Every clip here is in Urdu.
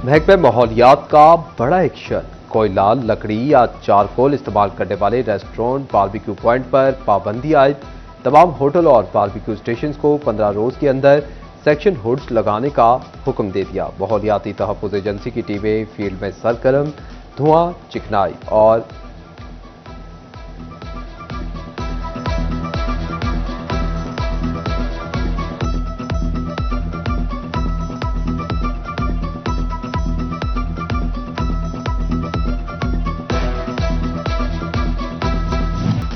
محکمہ ماحولیات کا بڑا ایکشن، کوئلہ، لکڑی یا چارکول استعمال کرنے والے ریسٹورنٹ، باربیکیو پوائنٹ پر پابندی عائد۔ تمام ہوٹل اور باربیکیو اسٹیشنز کو 15 روز کے اندر سیکشن ہوڈز لگانے کا حکم دے دیا۔ ماحولیاتی تحفظ ایجنسی کی ٹیمیں فیلڈ میں سرگرم، دھواں، چکنائی اور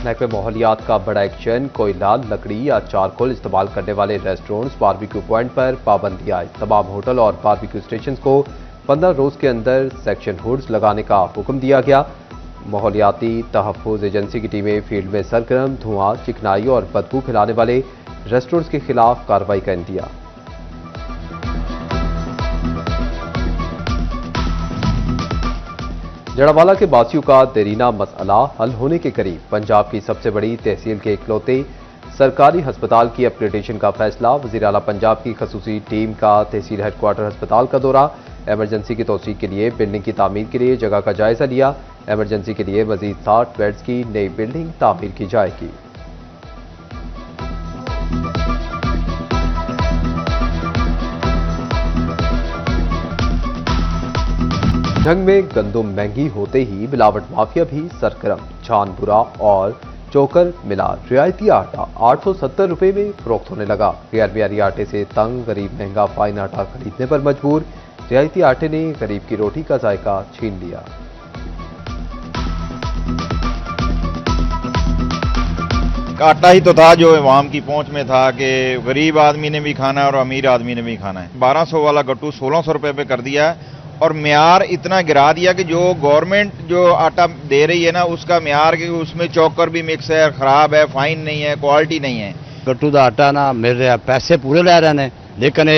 محکمہ ماحولیات کا بڑا ایکشن، کوئلہ، لکڑی یا چارکول استعمال کرنے والے ریسٹورنٹس، باربیکیو پوائنٹ پر پابندی عائد۔ تمام ہوٹل اور باربیکیو اسٹیشنز کو 15 روز کے اندر سیکشن ہوڈز لگانے کا حکم دیا گیا۔ ماحولیاتی تحفظ ایجنسی کی ٹیمیں فیلڈ میں سرگرم، دھواں، چکنائی اور بدبو پھیلانے والے ریسٹورنٹس کے خلاف کارروائی کا عندیہ۔ جڑاوالا کے باسیوں کا دیرینہ مسئلہ حل ہونے کے قریب، پنجاب کی سب سے بڑی تحصیل کے اکلوتے سرکاری ہسپتال کی اپ گریڈیشن کا فیصلہ۔ وزیر اعلیٰ پنجاب کی خصوصی ٹیم کا تحصیل ہیڈ کوارٹر ہسپتال کا دورہ، ایمرجنسی کی توسیع کے لیے بلڈنگ کی تعمیر کے لیے جگہ کا جائزہ لیا۔ ایمرجنسی کے لیے مزید 60 بیڈز کی نئی بلڈنگ تعمیر کی جائے گی۔ جنگ میں گندم مہنگی ہوتے ہی ملاوٹ مافیا بھی سرگرم، چھان برا اور چوکر ملا رعایتی آٹا 870 روپے میں فروخت ہونے لگا۔ غیر معیاری آٹے سے تنگ غریب مہنگا فائن آٹا خریدنے پر مجبور، رعایتی آٹے نے غریب کی روٹی کا ذائقہ چھین لیا۔ آٹا ہی تو تھا جو عوام کی پہنچ میں تھا کہ غریب آدمی نے بھی کھانا ہے اور امیر آدمی نے بھی کھانا ہے۔ 1200 والا گٹو 1600 روپے پہ کر دیا ہے اور معیار اتنا گرا دیا کہ جو گورنمنٹ جو آٹا دے رہی ہے نا اس کا معیار کہ اس میں چوکر بھی مکس ہے، خراب ہے، فائن نہیں ہے، کوالٹی نہیں ہے۔ گٹو دا آٹا نا مل رہا، پیسے پورے لے رہے ہیں لیکن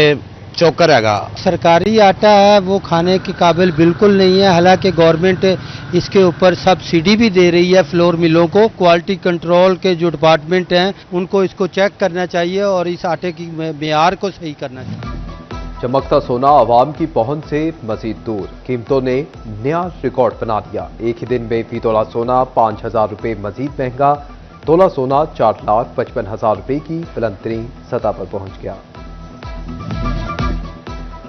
چوکر ہے گا۔ سرکاری آٹا ہے وہ کھانے کے قابل بالکل نہیں ہے، حالانکہ گورنمنٹ اس کے اوپر سبسڈی بھی دے رہی ہے فلور ملوں کو۔ کوالٹی کنٹرول کے جو ڈپارٹمنٹ ہیں ان کو اس کو چیک کرنا چاہیے اور اس آٹے کی معیار کو صحیح کرنا چاہیے۔ چمکتا سونا عوام کی پہنچ سے مزید دور، قیمتوں نے نیا ریکارڈ بنا دیا۔ ایک ہی دن میں فی تولہ سونا 5000 روپے مزید مہنگا، تولہ سونا 4,55,000 روپے کی بلند ترین سطح پر پہنچ گیا۔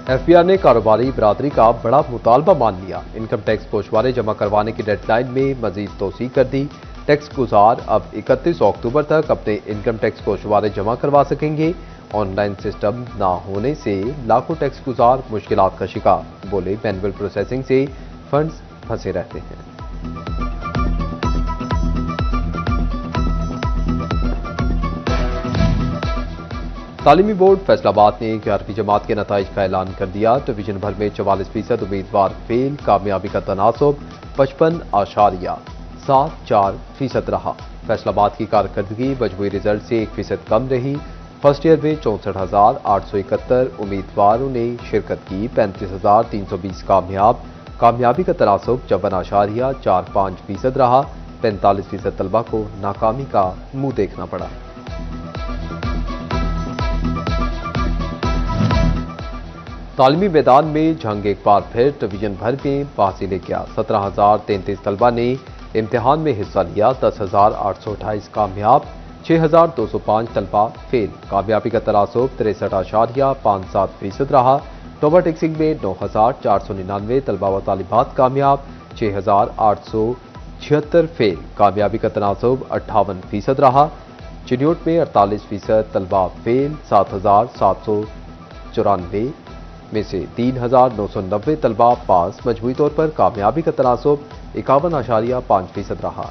ایف بی آر نے کاروباری برادری کا بڑا مطالبہ مان لیا، انکم ٹیکس گوشوارے جمع کروانے کی ڈیڈ لائن میں مزید توسیع کر دی۔ ٹیکس گزار اب 31 اکتوبر تک اپنے انکم ٹیکس گوشوارے جمع کروا سکیں گے۔ آن لائن سسٹم نہ ہونے سے لاکھوں ٹیکس گزار مشکلات کا شکار، بولے مینول پروسیسنگ سے فنڈز پھنسے رہتے ہیں۔ تعلیمی بورڈ فیصل آباد نے 11ویں جماعت کے نتائج کا اعلان کر دیا۔ ڈویژن بھر میں 44% امیدوار فیل، کامیابی کا تناسب 55.74% رہا۔ فیصل آباد کی کارکردگی مجموعی رزلٹ سے 1% کم رہی۔ فرسٹ ایئر میں 64,871 امیدواروں نے شرکت کی، 35,320 کامیاب۔ کامیابی کا تناسب 54.45% رہا، 45% طلبہ کو ناکامی کا منہ دیکھنا پڑا۔ تعلیمی میدان میں جنگ ایک بار پھر ڈویژن بھر میں بازی لے گیا۔ 17,033 طلبہ نے امتحان میں حصہ لیا، 10,828 کامیاب، 6,205 طلبہ فیل۔ کامیابی کا تناسب 63.57% رہا۔ ٹوبا ٹیکسنگ میں 9,499 طلبہ و طالبات کامیاب، 6,876 فیل۔ کامیابی کا تناسب 58% رہا۔ چنیوٹ میں 48% طلبہ فیل، 7,794 میں سے 3,990 طلبہ پاس۔ مجموعی طور پر کامیابی کا تناسب 51.5% رہا۔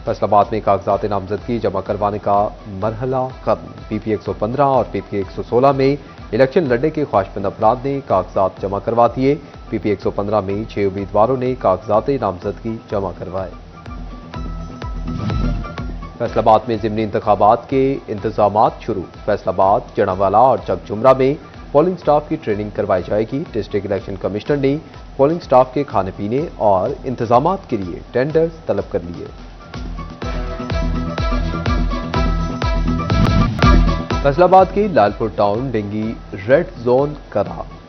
فیصل آباد میں کاغذات نامزدگی جمع کروانے کا مرحلہ ختم۔ پی پی 115 اور پی پی 116 میں الیکشن لڑنے کے خواہشمند افراد نے کاغذات جمع کروا دیے۔ پی پی 115 میں 6 امیدواروں نے کاغذات نامزدگی جمع کروائے۔ فیصل آباد میں ضمنی انتخابات کے انتظامات شروع۔ فیصل آباد، جڑاوالا اور چک جمرہ میں پولنگ سٹاف کی ٹریننگ کروائی جائے گی۔ ڈسٹرکٹ الیکشن کمشنر نے پولنگ سٹاف کے کھانے پینے اور انتظامات کے لیے ٹینڈرز طلب کر لیے۔ فیصل آباد کی لال پور ٹاؤن ڈینگی ریڈ زون قرار،